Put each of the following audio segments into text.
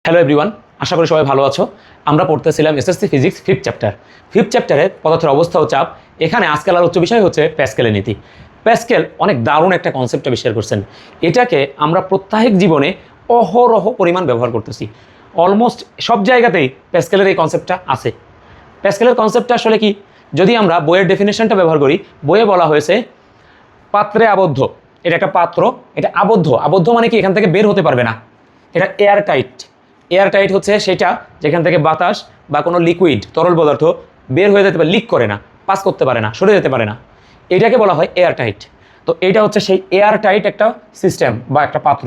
Hello everyone, আশা করি সবাই ভালো আছো। আমরা পড়তেছিলাম এসএসসি ফিজিক্স ফিফথ চ্যাপ্টারে পদার্থের অবস্থা ও চাপ। এখানে আজকাল আলোচ্য বিষয় হচ্ছে প্যাসকেলের নীতি। প্যাসকেল অনেক দারুণ একটা কনসেপ্ট আবিষ্কার করছেন। এটাকে আমরা প্রত্যাহিক জীবনে অহরহ পরিমাণ ব্যবহার করতেছি। অলমোস্ট সব জায়গাতেই প্যাসকেলের এই কনসেপ্টটা আছে। প্যাসকেলের কনসেপ্টটা আসলে কি, যদি আমরা বইয়ের ডেফিনেশনটা ব্যবহার করি, বইয়ে বলা হয়েছে পাত্রে আবদ্ধ। এটা একটা পাত্র, এটা আবদ্ধ। আবদ্ধ মানে কি, এখান থেকে বের হতে পারবে না। এটা এয়ার টাইট। এয়ার টাইট হচ্ছে সেটা যেখান থেকে বাতাস বা কোনো লিকুইড তরল পদার্থ বের হয়ে যেতে পারে, লিক করে না, পাস করতে পারে না, সরে যেতে পারে না। এটাকে বলা হয় এয়ার টাইট। তো এটা হচ্ছে সেই এয়ার টাইট একটা সিস্টেম বা একটা পাত্র।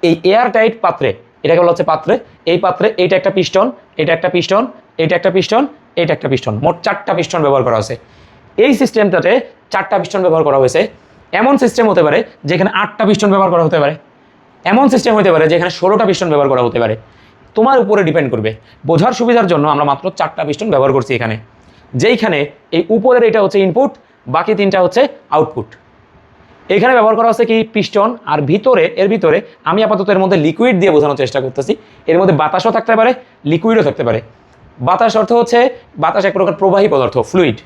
এই এয়ার টাইট পাত্রে, এটাকে বলা হচ্ছে পাত্রে। এই পাত্রে এইটা একটা পিস্টন, এটা একটা পিস্টন, এটা একটা পিস্টন, এটা একটা পিস্টন, মোট 4টা পিস্টন ব্যবহার করা হয়েছে। এই সিস্টেমটাতে 4টা পিস্টন ব্যবহার করা হয়েছে। এমন সিস্টেম হতে পারে যেখানে 8টা পিস্টন ব্যবহার করা হতে পারে, এমন সিস্টেম হতে পারে যেখানে 16টা পিস্টন ব্যবহার করা হতে পারে। তোমার উপরে ডিপেন্ড করবে। বোঝার সুবিধার জন্য আমরা মাত্র 4টা পিস্টন ব্যবহার করছি এখানে। যেইখানে এই উপরের এটা হচ্ছে ইনপুট, বাকি 3টা হচ্ছে আউটপুট। এখানে ব্যবহার করা হচ্ছে কি পিস্টন, আর ভিতরে এর ভিতরে আমি আপাতত এর মধ্যে লিকুইড দিয়ে বোঝানোর চেষ্টা করতেছি। এর মধ্যে বাতাসও থাকতে পারে, লিকুইডও থাকতে পারে। বাতাস অর্থ হচ্ছে বাতাস এক প্রকার প্রবাহী পদার্থ, ফ্লুইড।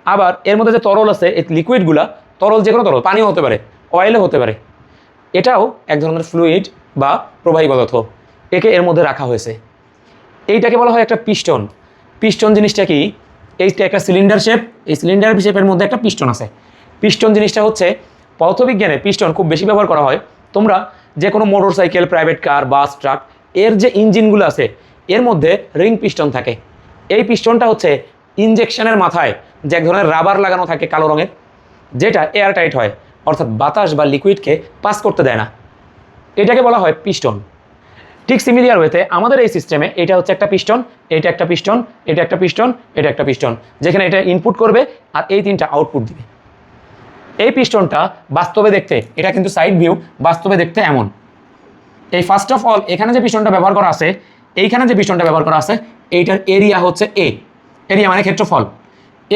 আবার এর মধ্যে যে তরল আছে, এই লিকুইডগুলা তরল, যে কোনো তরল, পানিও হতে পারে, অয়েলও হতে পারে। এটাও এক ধরনের ফ্লুইড বা প্রবাহী পদার্থ। একে এর মধ্যে রাখা হয়েছে। এইটাকে বলা হয় একটা পিস্টন। পিস্টন জিনিসটা কি, এইটা একটা সিলিন্ডার শেপ। এই সিলিন্ডার শেপের মধ্যে একটা পিস্টন আছে। পিস্টন জিনিসটা হচ্ছে, পদার্থবিজ্ঞানে পিস্টন খুব বেশি ব্যবহার করা হয়। তোমরা যে কোনো মোটর সাইকেল, প্রাইভেট কার, বাস, ট্রাক, এর যে ইঞ্জিনগুলো আছে এর মধ্যে রিং পিস্টন থাকে। এই পিস্টনটা হচ্ছে ইনজেকশনের মাথায় যে এক ধরনের রাবার লাগানো থাকে কালো রঙের, যেটা এয়ার টাইট হয়, অর্থাৎ বাতাস বা লিকুইডকে পাস করতে দেয় না। এটাকে বলা হয় পিস্টন। ঠিক সিমিলার ওয়েতে আমাদের এই সিস্টেমে এটা হচ্ছে একটা পিস্টন, এটা একটা পিস্টন, এটা একটা পিস্টন, এটা একটা পিস্টন, যেখানে এটা ইনপুট করবে আর এই 3টা আউটপুট দিবে। এই পিস্টনটা বাস্তবে দেখতে, এটা কিন্তু সাইড ভিউ, বাস্তবে দেখতে এমন। এই ফার্স্ট অফ অল এখানে যে পিস্টনটা ব্যবহার করা আছে, এইখানে যে পিস্টনটা ব্যবহার করা আছে, এইটার এরিয়া হচ্ছে এ। এরিয়া মানে ক্ষেত্রফল।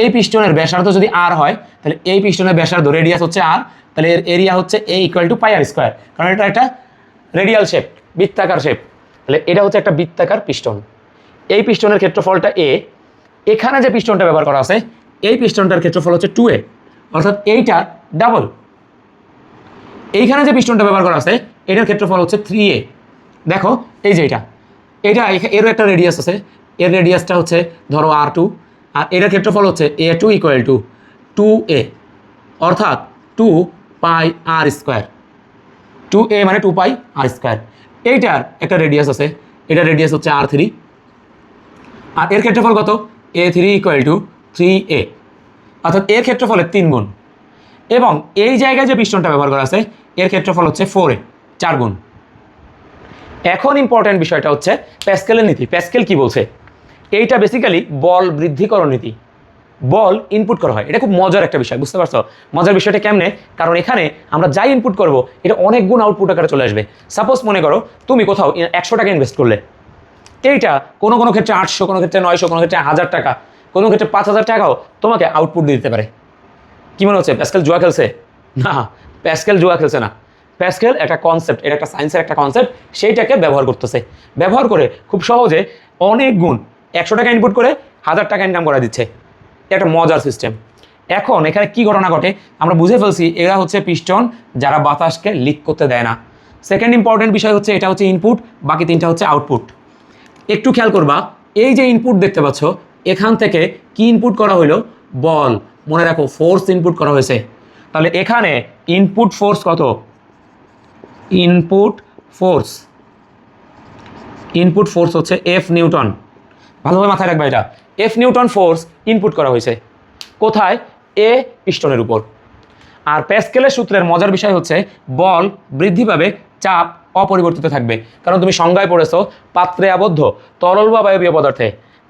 এই পিস্টনের ব্যাসার্ধ যদি আর হয়, তাহলে এই পিস্টনের ব্যাসার্ধ, রেডিয়াস হচ্ছে আর, তাহলে এর এরিয়া হচ্ছে A equal to pi r square, কারণ এটা একটা রেডিয়াল শেপ, বৃত্তাকার শেপ। তাহলে এটা হচ্ছে একটা বৃত্তাকার পিস্টন। এই পিস্টনের ক্ষেত্রফলটা এ। এখানে যে পিস্টনটা ব্যবহার করা আছে, এই পিস্টনটার ক্ষেত্রফল হচ্ছে 2a, অর্থাৎ এইটা ডাবল। এইখানে যে পিস্টনটা ব্যবহার করা আছে, এটার ক্ষেত্রফল হচ্ছে 3a। দেখো এই যে এটা এরও একটা রেডিয়াস আছে, এর রেডিয়াসটা হচ্ছে ধরো r2, আর এটার ক্ষেত্রফল হচ্ছে a2 ইকুয়াল টু 2a, অর্থাৎ 2 পাই আর স্কোয়ার। 2a মানে 2 পাই আর স্কোয়ার। এইটার একটা রেডিয়াস আছে, এটার রেডিয়াস হচ্ছে r3, আর এর ক্ষেত্রফল কত, a3 ইকুয়াল টু 3a, অর্থাৎ এর ক্ষেত্রফলের 3 গুণ। এবং এই জায়গায় যে পিস্টনটা ব্যবহার করা আছে, এর ক্ষেত্রফল হচ্ছে 4a, 4 গুণ। এখন ইম্পর্টেন্ট বিষয়টা হচ্ছে প্যাসকেলের নীতি। প্যাসকেল কি বলছে, এইটা বেসিক্যালি বল বৃদ্ধিকরণ নীতি। বল ইনপুট করা হয়, এটা খুব মজার একটা বিষয়, বুঝতে পারছো মজার বিষয়টা কেমনে? কারণ এখানে আমরা যাই ইনপুট করব, এটা অনেক গুণ আউটপুট আকারে চলে আসবে। সাপোজ মনে করো তুমি কোথাও 100 টাকা ইনভেস্ট করলে, এইটা কোনো কোনো ক্ষেত্রে 800, কোনো ক্ষেত্রে 900, কোনো ক্ষেত্রে 1000 টাকা, কোনো ক্ষেত্রে 5000 টাকাও তোমাকে আউটপুট দিতে পারে। কি মনে হচ্ছে প্যাসকেল জুয়া খেলছে? না, প্যাসকেল জুয়া খেলছে না। প্যাসকেল একটা কনসেপ্ট, এটা একটা সায়েন্সের একটা কনসেপ্ট, সেইটাকে ব্যবহার করতেছে। ব্যবহার করে খুব সহজে অনেক গুণ, 100 টাকা ইনপুট করে 1000 টাকা ইনকাম করা দিচ্ছে। একটা মজার সিস্টেম। এখন এখানে কি ঘটনা ঘটে আমরা বুঝে ফেলছি, এরা হচ্ছে পিস্টন যারা বাতাসকে লিক করতে দেয় না। সেকেন্ড ইম্পর্টেন্ট বিষয় হচ্ছে এটা হচ্ছে ইনপুট, বাকি 3টা হচ্ছে আউটপুট। একটু খেয়াল করবা, এই যে ইনপুট দেখতে পাচ্ছ, এখান থেকে কি ইনপুট করা হইলো, বল। মনে রাখো ফোর্স ইনপুট করা হয়েছে। তাহলে এখানে ইনপুট ফোর্স কত, ইনপুট ফোর্স হচ্ছে এফ নিউটন। ভালোভাবে মাথায় রাখবা, এটা এফ নিউটন ফোর্স ইনপুট করা হয়েছে কোথায়, এ পিস্টনের উপর। আর প্যাসকেলের সূত্রের মজার বিষয় হচ্ছে বল বৃদ্ধি পাবে, চাপ অপরিবর্তিত থাকবে। কারণ তুমি সংজ্ঞায় পড়েছো পাত্রে আবদ্ধ তরল বা বায়বীয় পদার্থে,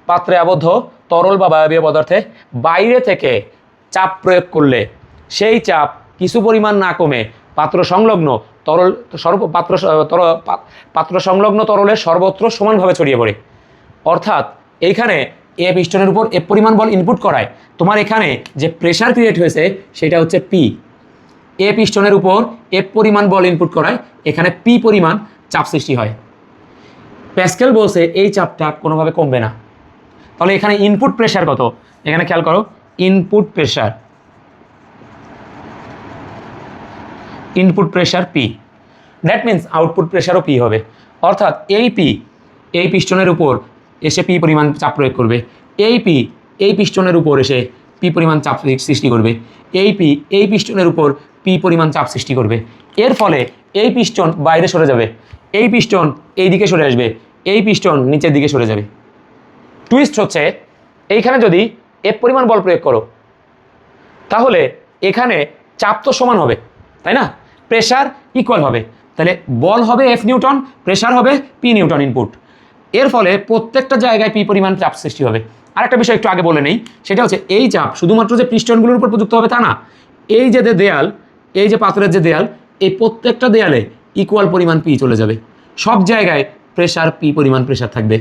পাত্রে আবদ্ধ তরল বা বায়বীয় পদার্থে বাইরে থেকে চাপ প্রয়োগ করলে সেই চাপ কিছু পরিমাণ না কমে পাত্র সংলগ্ন তরল পাত্র সংলগ্ন তরলের সর্বত্র সমানভাবে ছড়িয়ে পড়ে। অর্থাৎ এইখানে এ পিস্টনের উপর এফ পরিমাণ বল ইনপুট করায়, তোমার এখানে যে প্রেশার ক্রিয়েট হয়েছে সেটা হচ্ছে পি। এ পিস্টনের উপর এফ পরিমাণ বল ইনপুট করায়, এখানে পি পরিমাণ চাপ সৃষ্টি হয়। প্যাসকেল বলছে এই চাপটা কোনোভাবে কমবে না। তাহলে এখানে ইনপুট প্রেশার কত, এখানে খেয়াল করো, input pressure P, that means output প্রেশারও পি হবে। অর্থাৎ এই পি এই পিস্টনের উপর এসে পি পরিমাণ চাপ প্রয়োগ করবে, এই পি এই পিস্টনের উপর এসে পি পরিমাণ চাপ সৃষ্টি করবে, এই পি এই পিস্টনের উপর পি পরিমাণ চাপ সৃষ্টি করবে। এর ফলে এই পিস্টন বাইরে সরে যাবে, এই পিস্টন এই দিকে সরে আসবে, এই পিস্টন নিচের দিকে সরে যাবে। টুইস্ট হচ্ছে এইখানে যদি এফ পরিমাণ বল প্রয়োগ করো তাহলে এখানে চাপ তো সমান হবে, তাই না, প্রেশার ইকুয়াল হবে, তাহলে বল হবে এফ নিউটন, প্রেশার হবে পি নিউটন ইনপুট। এর ফলে প্রত্যেকটা জায়গায় পি পরিমাণ চাপ সৃষ্টি হবে। আর একটা বিষয় একটু আগে বলে নেই, সেটা হচ্ছে এই চাপ শুধুমাত্র যে পিস্টনগুলোর উপর প্রযুক্ত হবে তা না, এই যে দেয়াল, এই যে পাথরের যে দেয়াল, এই প্রত্যেকটা দেয়ালে ইকুয়াল পরিমাণ পি চলে যাবে, সব জায়গায় প্রেশার পি পরিমাণ প্রেশার থাকবে,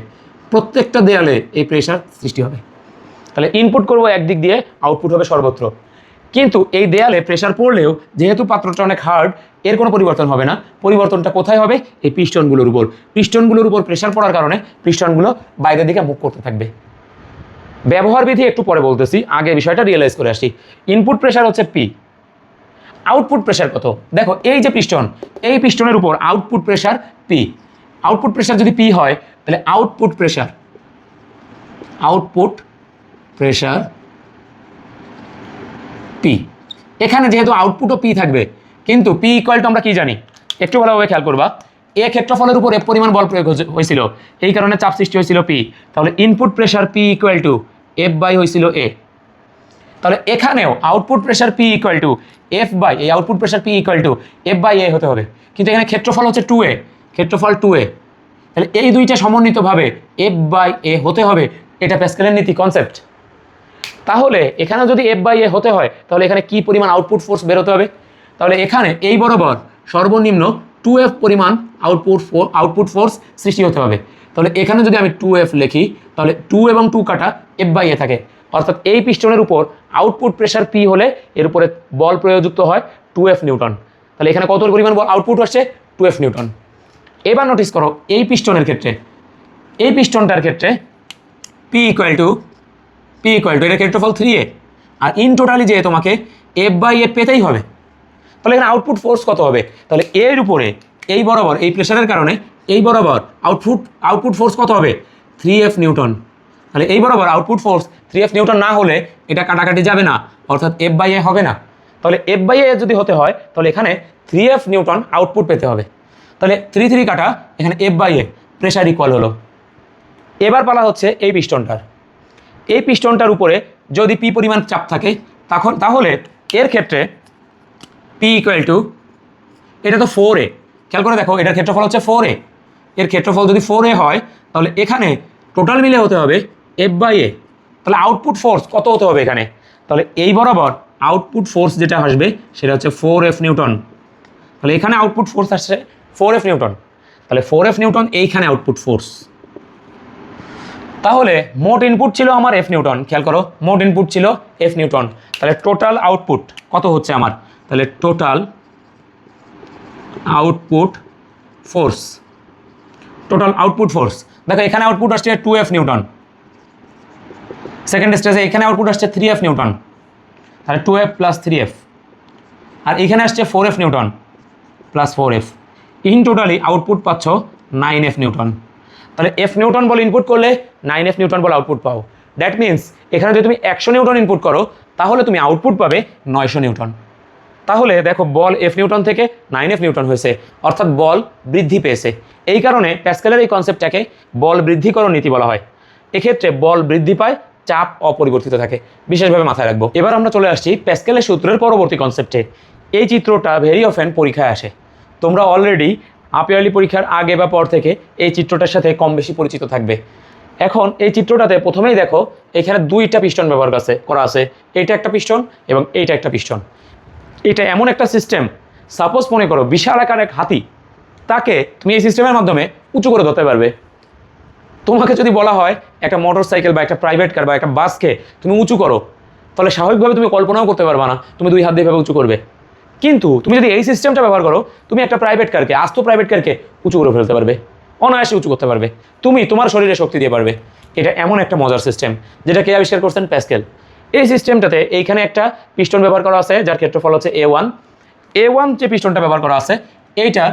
প্রত্যেকটা দেয়ালে এই প্রেশার সৃষ্টি হবে। তাহলে ইনপুট করব একদিক দিয়ে, আউটপুট হবে সর্বত্র। কিন্তু এই দেয়ালে প্রেশার পড়লেও যেহেতু পাত্রটা অনেক হার্ড, এর কোনো পরিবর্তন হবে না। পরিবর্তনটা কোথায় হবে? এই পিস্টনগুলোর উপর। পিস্টনগুলোর উপর প্রেশার পড়ার কারণে পিস্টনগুলো বাইরের দিকে মুভ করতে থাকবে। ব্যবহার বিধি একটু পরে বলতেছি, আগে বিষয়টা রিয়েলাইজ করে আসি। ইনপুট প্রেশার হচ্ছে পি, আউটপুট প্রেশার কত? দেখো এই যে পিস্টন, এই পিস্টনের উপর output pressure P. Output pressure যদি পি হয় তাহলে আউটপুট প্রেশার পি, এখানে যেহেতু আউটপুটও পি থাকবে, কিন্তু পি ইকুয়াল টু আমরা কি জানি একটু ভালোভাবে খেয়াল করবা, এ ক্ষেত্রফলের উপর এফ পরিমাণ বল প্রয়োগ হয়েছিল, এই কারণে চাপ সৃষ্টি হয়েছিল পি। তাহলে input pressure P equal to F by হয়েছিল এ। তাহলে এখানেও output pressure P equal to F by, এই output pressure P equal to F by A হতে হবে। কিন্তু এখানে ক্ষেত্রফল হচ্ছে 2a, ক্ষেত্রফল 2a, তাহলে এই দুইটা সমন্বিতভাবে এফ বাই এ হতে হবে। এটা প্যাসকেলের নীতি, কনসেপ্ট। তাহলে এখানে যদি এফ বাই এ হতে হয় তাহলে এখানে কি পরিমাণ আউটপুট ফোর্স বেরোতে হবে? তাহলে এখানে এই বরাবর সর্বনিম্ন 2f পরিমাণ আউটপুট ফোর্স সৃষ্টি হতে হবে। তাহলে এখানে যদি আমি 2f লিখি তাহলে 2 এবং 2 কাটা এফ বাই এ থাকে, অর্থাৎ এই পিস্টনের উপর আউটপুট প্রেশার পি হলে এর উপরে বল প্রয়োগযুক্ত হয় 2f নিউটন। তাহলে এখানে কত পরিমাণ বল আউটপুট আসছে? 2f Newton. এবার নোটিস করো এই পিস্টনের ক্ষেত্রে, এই পিস্টনটার ক্ষেত্রে পি ইকুয়াল টু এটা ক্ষেত্রফল 3a, আর ইন টোটালি যে তোমাকে এফ বাই এ পেতেই হবে। তাহলে এখানে আউটপুট ফোর্স কত হবে? তাহলে এর উপরে এই বরাবর এই প্রেশারের কারণে এই বরাবর আউটপুট ফোর্স কত হবে? 3f Newton. তাহলে এই বরাবর আউটপুট ফোর্স 3f নিউটন না হলে এটা কাটাকাটি যাবে না, অর্থাৎ এফ বাই এ হবে না। তাহলে এফ বাই এ যদি হতে হয় তাহলে এখানে 3f নিউটন আউটপুট পেতে হবে। তাহলে 3 কাটা এখানে F by A, pressure equal হলো। এবার পালা হচ্ছে এই পিস্টনটার। এই পিস্টনটার উপরে যদি পি পরিমাণ চাপ থাকে তাহলে এর ক্ষেত্রে পি ইকুয়াল টু, এটা তো 4a, খেয়াল করে দেখো এটার ক্ষেত্রফল হচ্ছে 4a, এর ক্ষেত্রফল যদি 4a হয় তাহলে এখানে টোটাল মিলে হতে হবে এফ বাই এ। তাহলে আউটপুট ফোর্স কত হতে হবে এখানে? তাহলে এই বরাবর আউটপুট ফোর্স যেটা আসবে সেটা হচ্ছে 4f নিউটন। তাহলে এখানে আউটপুট ফোর্স আসছে 4f নিউটন, তাহলে 4f নিউটন এইখানে আউটপুট ফোর্স। তাহলে মোট ইনপুট ছিল আমার এফ নিউটন, খেয়াল করো মোট ইনপুট ছিল এফ নিউটন। তাহলে টোটাল আউটপুট কত হচ্ছে আমার? তাহলে টোটাল আউটপুট ফোর্স দেখো এখানে আউটপুট আসছে 2f নিউটন, সেকেন্ড স্টেজে এখানে আউটপুট আসছে 3f নিউটন, তাহলে 2f প্লাস 3f, আর এখানে আসছে 4f Newton plus 4f, in totally output পাচ্ছ 9f নিউটন। তাহলে এফ নিউটন বল ইনপুট করলে 9f নিউটন বল আউটপুট পাও। দ্যাট মিন্স এখানে যদি তুমি 100 নিউটন ইনপুট করো তাহলে তুমি আউটপুট পাবে 900 নিউটন। তাহলে দেখো বল এফ নিউটন থেকে 9f নিউটন হয়েছে, অর্থাৎ বল বৃদ্ধি পেয়েছে। এই কারণে প্যাসকেলের এই কনসেপ্টটাকে বল বৃদ্ধিকরণ নীতি বলা হয়। এক্ষেত্রে বল বৃদ্ধি পায়, চাপ অপরিবর্তিত থাকে, বিশেষভাবে মাথায় রাখবো। এবার আমরা চলে আসছি প্যাসকেলের সূত্রের পরবর্তী কনসেপ্টে। এই চিত্রটা ভেরি অফেন পরীক্ষায় আসে, তোমরা অলরেডি হাফ-ইয়ারলি পরীক্ষার আগে বা পর থেকে এই চিত্রটার সাথে কম বেশি পরিচিত থাকবে। এখন এই চিত্রটাতে প্রথমেই দেখো এখানে 2টা পিস্টন ব্যবহার করা আছে, এইটা একটা পিস্টন এবং এইটা একটা পিস্টন। এটা এমন একটা সিস্টেম, সাপোজ মনে করো বিশাল আকার এক হাতি, তাকে তুমি এই সিস্টেমের মাধ্যমে উঁচু করে ধরতে পারবে। তোমাকে যদি বলা হয় একটা মোটর সাইকেল বা একটা প্রাইভেট কার বা একটা বাসকে তুমি উঁচু করো, তাহলে স্বাভাবিকভাবে তুমি কল্পনাও করতে পারবে না তুমি 2 হাত দিয়ে উঁচু করবে। কিন্তু তুমি যদি এই সিস্টেমটা ব্যবহার করো, তুমি একটা প্রাইভেট কারকে, আস্ত প্রাইভেট কারকে উঁচু করে ফেলতে পারবে। অনায়াসে উঁচু করতে পারবে, তুমি তোমার শরীরে শক্তি দিয়ে পারবে। এটা এমন একটা মজার সিস্টেম যেটা কে আবিষ্কার করছেন? প্যাসকেল। এই সিস্টেমটাতে এইখানে একটা পিস্টন ব্যবহার করা আছে যার ক্ষেত্রফল হচ্ছে A1 যে পিস্টনটা ব্যবহার করা আছে এইটার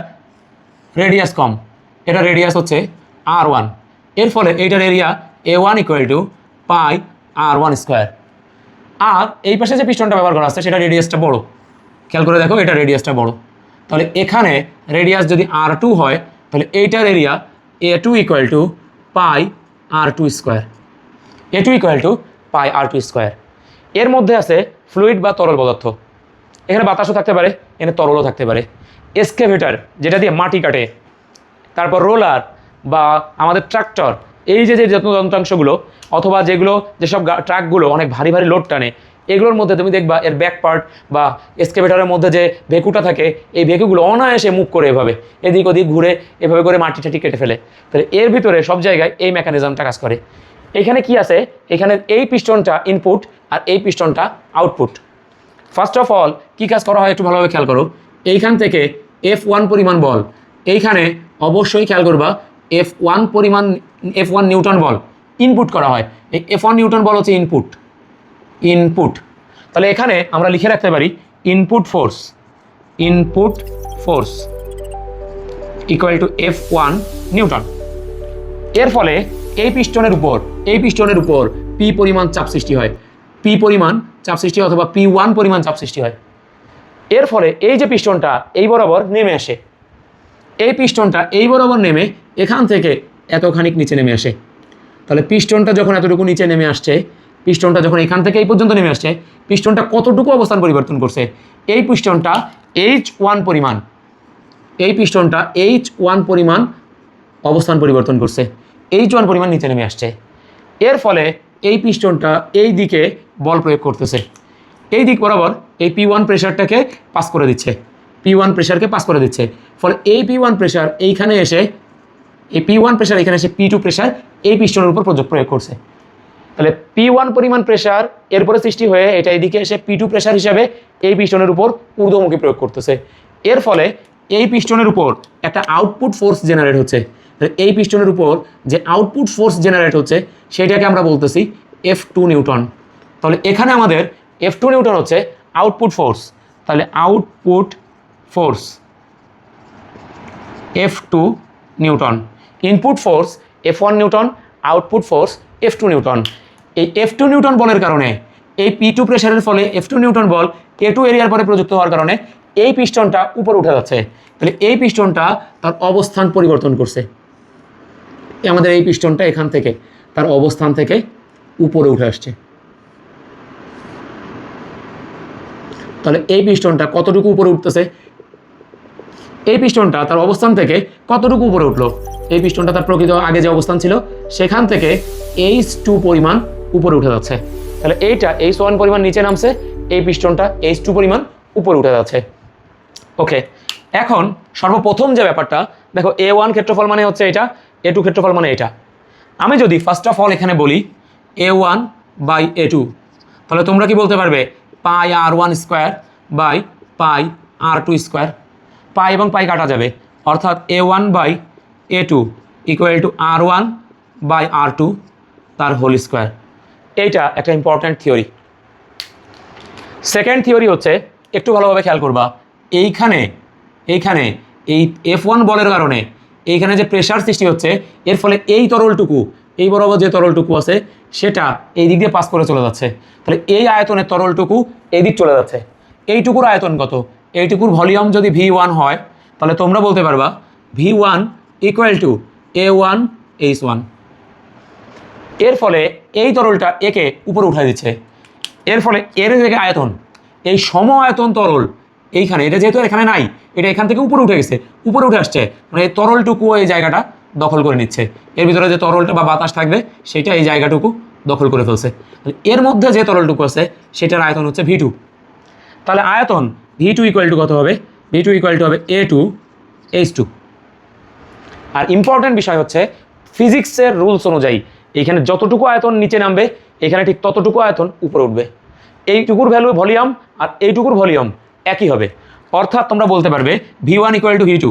রেডিয়াস কম, এটা রেডিয়াস হচ্ছে R1, এর ফলে এইটার এরিয়া A1 = পাই R1 স্কোয়ার। আর এই পাশে যে পিস্টনটা ব্যবহার করা আছে সেটা রেডিয়াসটা বড়, খেয়াল করে দেখো এটা রেডিয়াসটা বড়, তাহলে এখানে রেডিয়াস যদি R2 হয় তাহলে এইটার এরিয়া A2 = পাই R2 স্কোয়ার, A2 = পাই R2 স্কোয়ার। এর মধ্যে আছে ফ্লুইড বা তরল পদার্থ, এখানে বাতাসও থাকতে পারে, এখানে তরলও থাকতে পারে। এক্সকেভেটর যেটা দিয়ে মাটি কাটে, তারপর রোলার বা আমাদের ট্রাক্টর, এই যে যন্ত্রাংশগুলো অথবা যেসব ট্রাকগুলো অনেক ভারী ভারী লোড টানে, এগুলোর মধ্যে তুমি দেখবা এর ব্যাক পার্ট বা এক্সকেভেটরের মধ্যে যে ভেকুটা থাকে, এই ভেকুগুলো অনায়াসে মুভ করে এভাবে এদিক ওদিক ঘুরে এভাবে করে মাটি টাটি কেটে ফেলে। তাহলে এর ভিতরে সব জায়গায় এই মেকানিজমটা কাজ করে। এখানে কি আছে? এখানে এই পিস্টনটা ইনপুট আর এই পিস্টনটা আউটপুট। ফার্স্ট অফ অল কী কাজ করা হয় একটু ভালোভাবে খেয়াল করো। এইখান থেকে F1 পরিমাণ বল, এইখানে অবশ্যই খেয়াল করবা F1 নিউটন বল ইনপুট করা হয়। এই F1 নিউটন বল হচ্ছে ইনপুট। তাহলে এখানে আমরা লিখে রাখতে পারি ইনপুট ফোর্স = F1 নিউটন। এর ফলে এই পিস্টনের উপর P পরিমাণ চাপ সৃষ্টি হয়, অথবা P1 পরিমাণ চাপ সৃষ্টি হয়। এর ফলে এই যে পিস্টনটা এই বরাবর নেমে আসে, এই পিস্টনটা এই বরাবর নেমে এখান থেকে এতখানিক নিচে নেমে আসে। তাহলে পিস্টনটা যখন এতটুকু নিচে নেমে আসছে, পিস্টনটা যখন এখান থেকে এই পর্যন্ত নেমে আসছে, পিস্টনটা কতটুকু অবস্থান পরিবর্তন করছে? এই পিস্টনটা H1 পরিমাণ অবস্থান পরিবর্তন করছে, H1 পরিমাণ নিচে নেমে আসছে। এর ফলে এই পিস্টনটা এই দিকে বল প্রয়োগ করতেছে, এই দিক বরাবর এই P1 প্রেশারটাকে পাস করে দিচ্ছে, ফলে এই P1 প্রেশার এইখানে এসে P2 প্রেশার এই পিস্টনের উপর প্রয়োগ করছে। তাহলে P1 পরিমাণ প্রেশার এরপরে সৃষ্টি হয়ে এটা এইদিকে এসে P2 প্রেশার হিসাবে এই পিস্টনের উপর ঊর্ধ্বমুখী প্রয়োগ করতেছে। এর ফলে এই পিস্টনের উপর একটা আউটপুট ফোর্স জেনারেট হচ্ছে। এই পিস্টনের উপর যে আউটপুট ফোর্স জেনারেট হচ্ছে সেটাকে আমরা বলতেছি F2 নিউটন। তাহলে এখানে আমাদের F2 নিউটন হচ্ছে আউটপুট ফোর্স, তাহলে output force F2 Newton, input force F1 Newton, output force F2 Newton. এই F2 নিউটন বলের কারণে এই P2 প্রেশারের ফলে F2 নিউটন বল A2 এরিয়ার পরে প্রযুক্ত হওয়ার কারণে এই পিস্টনটা উপরে উঠে যাচ্ছে। তাহলে এই পিস্টনটা তার অবস্থান পরিবর্তন করছে, আমাদের এই পিস্টনটা এখান থেকে তার অবস্থান থেকে উপরে উঠে আসছে। তাহলে এই পিস্টনটা কতটুকু উপরে উঠতেছে? এই পিস্টনটা তার অবস্থান থেকে কতটুকু উপরে উঠলো? এই পিস্টনটা তার প্রকৃত আগে যে অবস্থান ছিল সেখান থেকে H2 পরিমাণ উপরে উঠে যাচ্ছে। তাহলে এইটা H1 পরিমাণ নিচে নামছে, এই পিস্টনটা H2 পরিমাণ উপরে উঠে যাচ্ছে। ওকে, এখন সর্বপ্রথম যে ব্যাপারটা দেখো, A1 ক্ষেত্রফল মানে হচ্ছে এটা, A2 ক্ষেত্রফল মানে এটা। আমি যদি ফার্স্ট অফ অল এখানে বলি A1 বাই A2, তাহলে তোমরা কি বলতে পারবে? Pi R1 square by pi R2 square. Pi এবং পাই কাটা যাবে, অর্থাৎ A1 by A2 = R1 by R2 তার হোল স্কোয়ার। এইটা একটা ইম্পর্ট্যান্ট থিওরি। সেকেন্ড থিওরি হচ্ছে, একটু ভালোভাবে খেয়াল করবা, এইখানে এই F1 বলের কারণে এইখানে যে প্রেশার সৃষ্টি হচ্ছে, এর ফলে এই তরলটুকু, এই বরাবর যে তরলটুকু আছে সেটা এই দিক দিয়ে পাস করে চলে যাচ্ছে। তাহলে এই আয়তনের তরলটুকু এই দিক চলে যাচ্ছে। এইটুকুর আয়তন কত? এইটুকুর ভলিউম যদি V1 হয় তাহলে তোমরা বলতে পারবা V1 = A1 H1। এর ফলে এই তরলটা একে উপরে উঠাই দিচ্ছে, এর ফলে এর থেকে আয়তন, এই সম আয়তন তরল এইখানে, এটা যেহেতু এখানে নাই, এটা এখান থেকে উপরে উঠে গেছে, উপরে উঠে আসছে, মানে এই তরলটুকু এই জায়গাটা দখল করে নিচ্ছে। এর ভিতরে যে তরলটা বা বাতাস থাকবে সেটা এই জায়গাটুকু দখল করে ফেলছে। এর মধ্যে যে তরলটুকু আছে সেটার আয়তন হচ্ছে V2। তাহলে আয়তন V2 = কত হবে? V2 হবে A2 H2। আর ইম্পর্টেন্ট বিষয় হচ্ছে ফিজিক্সের রুলস অনুযায়ী এইখানে যতটুকু আয়তন নিচে নামবে এখানে ঠিক ততটুকু আয়তন উপরে উঠবে। এইটুকুর ভ্যালু ভলিউম আর এইটুকুর ভলিউম একই হবে, অর্থাৎ তোমরা বলতে পারবে V1 = V2,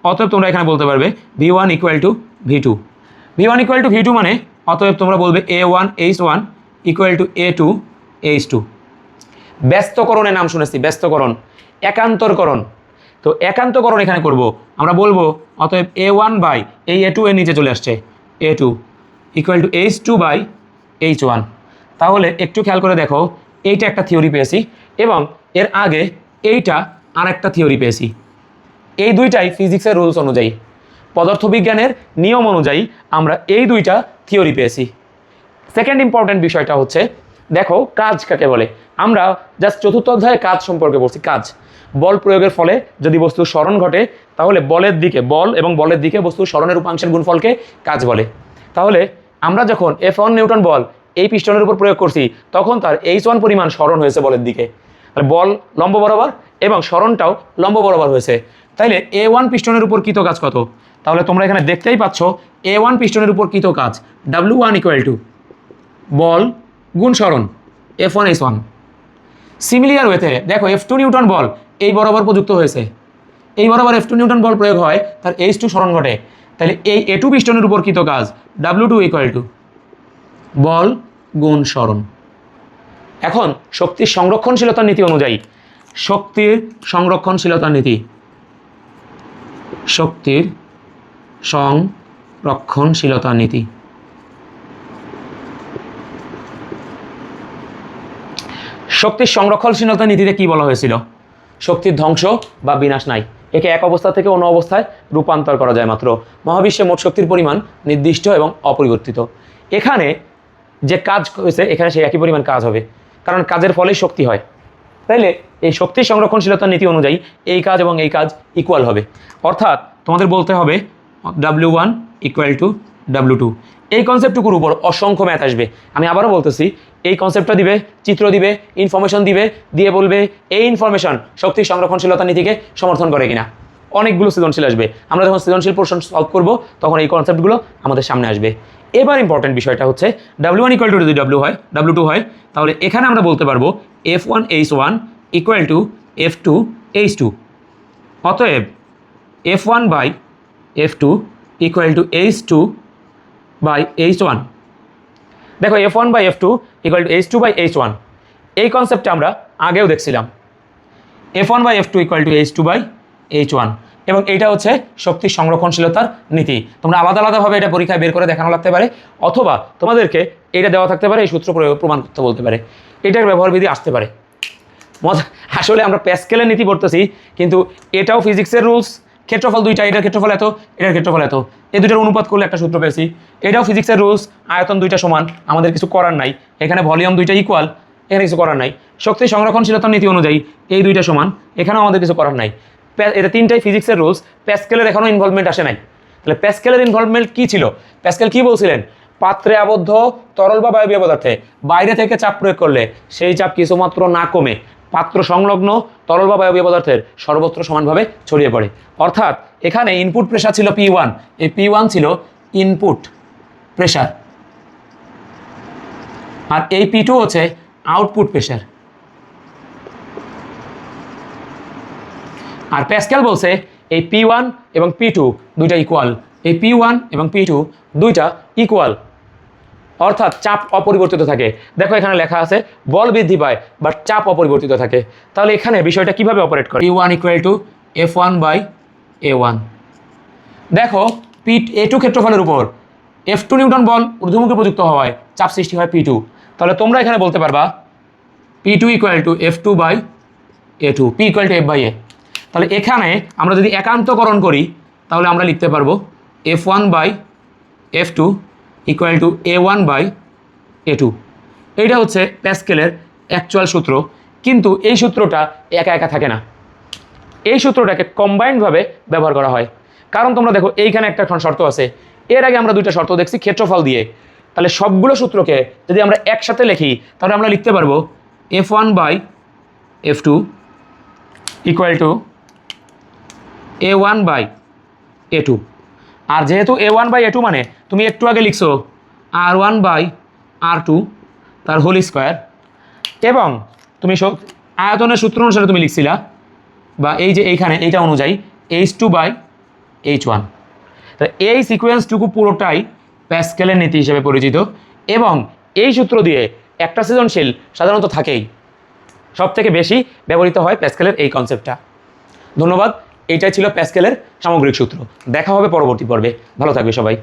অতএব তোমরা এখানে বলতে পারবে V1 equal to V2। V1 equal to V2 মানে অতএব তোমরা বলবে A1H1 equal to A2 H2। ব্যস্তকরণের নাম শুনেছি, ব্যস্তকরণ, একান্তরকরণ। তো একান্তকরণ এখানে করব, আমরা বলবো অতএব A1 বাই এই A2 এর নিচে চলে আসছে A2 equal to H2 by H1। তাহলে একটু খেয়াল করে দেখো, এইটা একটা থিওরি পেয়েছি এবং এর আগে এইটা আর একটা থিওরি পেয়েছি। এই দুইটাই ফিজিক্সের রুলস অনুযায়ী, পদার্থবিজ্ঞানের নিয়ম অনুযায়ী আমরা এই দুইটা থিওরি পেয়েছি। সেকেন্ড ইম্পর্টেন্ট বিষয়টা হচ্ছে দেখো কাজ কাকে বলে। আমরা জাস্ট চতুর্থ অধ্যায়ে কাজ সম্পর্কে বলছি। কাজ, বল প্রয়োগের ফলে যদি বস্তুর স্মরণ ঘটে তাহলে বলের দিকে, বল এবং বলের দিকে বস্তুর স্মরণের উপাংশের গুণফলকে কাজ বলে। তাহলে আমরা যখন F1 নিউটন বল এই পিস্টনের উপর প্রয়োগ করছি তখন তার H1 পরিমাণ স্মরণ হয়েছে বলের দিকে, তাহলে বল লম্ব বরাবর এবং স্মরণটাও লম্ব বরাবর হয়েছে। তাইলে A1 পিস্টনের উপর কৃত কাজ কত? তাহলে তোমরা এখানে দেখতেই পাচ্ছ A1 পিস্টনের উপর কৃত কাজ W1 ইকুয়াল টু বল গুণ স্মরণ F1 H1। সিমিলিয়ার ওয়েতে দেখো F2 নিউটন বল এই বরাবর প্রযুক্ত হয়েছে, এই বরাবর F2 নিউটন বল প্রয়োগ হয়, তার H2 স্মরণ ঘটে। তাহলে এই A2 পিস্টনের উপর কৃত কাজ W2 ইকুয়াল টু বল গুণ স্মরণ। এখন শক্তির সংরক্ষণশীলতার নীতি অনুযায়ী, শক্তির সংরক্ষণশীলতার নীতি, শক্তির সংরক্ষণশীলতার নীতি, শক্তির সংরক্ষণশীলতার নীতিতে কি বলা হয়েছিল? শক্তির ধ্বংস বা বিনাশ নাই, একে এক অবস্থা থেকে অন্য অবস্থায় রূপান্তর করা যায় মাত্র। মহাবিশ্বে মোট শক্তির পরিমাণ নির্দিষ্ট এবং অপরিবর্তিত। এখানে যে কাজ হয়েছে এখানে সেই একই পরিমাণ কাজ হবে, কারণ কাজের ফলেই শক্তি হয়। তাইলে এই শক্তির সংরক্ষণশীলতার নীতি অনুযায়ী এই কাজ এবং এই কাজ ইকুয়াল হবে, অর্থাৎ তোমাদের বলতে হবে W1 ইকুয়াল টু W2। এই কনসেপ্টটুকুর উপর অসংখ্য ম্যাথ আসবে। আমি আবারও বলতেছি, এই কনসেপ্টটা দিবে, চিত্র দিবে, ইনফরমেশন দিবে, দিয়ে বলবে এই ইনফরমেশন শক্তির সংরক্ষণশীলতার নীতিকে সমর্থন করে কিনা। অনেকগুলো সৃজনশীল আসবে, আমরা যখন সৃজনশীল পোর্শন সলভ করব তখন এই কনসেপ্টগুলো আমাদের সামনে আসবে। এবার ইম্পর্টেন্ট বিষয়টা হচ্ছে W1 ইকুয়াল টু যদি W2 হয় তাহলে এখানে আমরা বলতে পারবো F1 H1 equal to F2 H2। অতএব F1 by F2 equal two H2 by H1। দেখো F1 by F2 equal two H2 by H1, এই কনসেপ্টটা আমরা আগেও দেখছিলাম। F1 by F2 equal two H2 by H1, এবং এইটা হচ্ছে শক্তির সংরক্ষণশীলতার নীতি। তোমরা আলাদা আলাদাভাবে এটা পরীক্ষায় বের করে দেখানো লাগতে পারে, অথবা তোমাদেরকে এটা দেওয়া থাকতে পারে, এই সূত্র প্রমাণ করতে বলতে পারে, এটার ব্যবহার বিধি আসতে পারে। আসলে আমরা প্যাসকেলের নীতি পড়তেছি, কিন্তু এটাও ফিজিক্সের রুলস। ক্ষেত্রফল দুইটা, এটার ক্ষেত্রফল এত, এটার ক্ষেত্রফল এত, এই দুইটার অনুপাত করলে একটা সূত্র পেয়েছি। এটাও ফিজিক্সের রুলস, আয়তন দুইটা সমান, আমাদের কিছু করার নাই। এখানে ভলিউম দুইটা ইকুয়াল, এখানে কিছু করার নাই। শক্তি সংরক্ষণশীলতার নীতি অনুযায়ী এই দুইটা সমান, এখানেও আমাদের কিছু করার নাই। এটা তিনটাই ফিজিক্সের রুলস, প্যাসকেলের এখনও ইনভলভমেন্ট আসে নাই। তাহলে প্যাসকেলের ইনভলভমেন্ট কী ছিল? প্যাসকেল কী বলছিলেন? পাত্রে আবদ্ধ তরল বা বায়বীয় পদার্থে বাইরে থেকে চাপ প্রয়োগ করলে সেই চাপ কিছুমাত্র না কমে পাত্র সংলগ্ন তরল বা বায়বীয় পদার্থের সর্বত্র সমানভাবে ছড়িয়ে পড়ে। অর্থাৎ এখানে ইনপুট প্রেশার ছিল P1, এই P1 ছিল ইনপুট প্রেশার, আর এই P2 হচ্ছে আউটপুট প্রেশার। আর প্যাসকেল বলছে এই P1 এবং P2 দুইটা ইকুয়াল, এই P1 এবং P2 দুইটা ইকুয়াল, অর্থাৎ চাপ অপরিবর্তিত থাকে। দেখো এখানে লেখা আছে বল বৃদ্ধি পায় বাট চাপ অপরিবর্তিত থাকে। তাহলে এখানে বিষয়টা কিভাবে অপারেট করে? P1 equal to F1 by A1। দেখো A2 ক্ষেত্রফলের উপর F2 নিউটন বল ঊর্ধ্বমুখী প্রযুক্ত হওয়ায় চাপ সৃষ্টি হয় P2। তাহলে তোমরা এখানে বলতে পারবা P2 equal to F2 by A2, P equal to F by A। তাহলে এখানে আমরা যদি একান্তকরণ করি তাহলে আমরা লিখতে পারবো F1 by F2 equal to A1 by A2। এইটা হচ্ছে প্যাসকেলের অ্যাকচুয়াল সূত্র, কিন্তু এই সূত্রটা একা একা থাকে না, এই সূত্রটাকে কম্বাইন্ডভাবে ব্যবহার করা হয়। কারণ তোমরা দেখো এইখানে একটা শর্ত আছে, এর আগে আমরা দুইটা শর্ত দেখছি ক্ষেত্রফল দিয়ে। তাহলে সবগুলো সূত্রকে যদি আমরা একসাথে লিখি তাহলে আমরা লিখতে পারবো F1 by F2 equal to A1 by A2। আর যেহেতু A1 বাই A2 মানে তুমি একটু আগে লিখছো R1 বাই R2 তার হোল স্কোয়ার, এবং তুমি আয়তনের সূত্র অনুসারে তুমি লিখছিলা, বা এই যে এইখানে এইটা অনুযায়ী H2 বাই H1। তো এই সিকোয়েন্সটুকু পুরোটাই প্যাসকেলের নীতি হিসেবে পরিচিত, এবং এই সূত্র দিয়ে একটা সৃজনশীল সাধারণত থাকেই, সব থেকে বেশি ব্যবহৃত হয় প্যাসকেলের এই কনসেপ্টটা। ধন্যবাদ। এইটাই ছিল প্যাসকেলের সামগ্রিক সূত্র। দেখা হবে পরবর্তী পর্বে। ভালো থাকবে সবাই।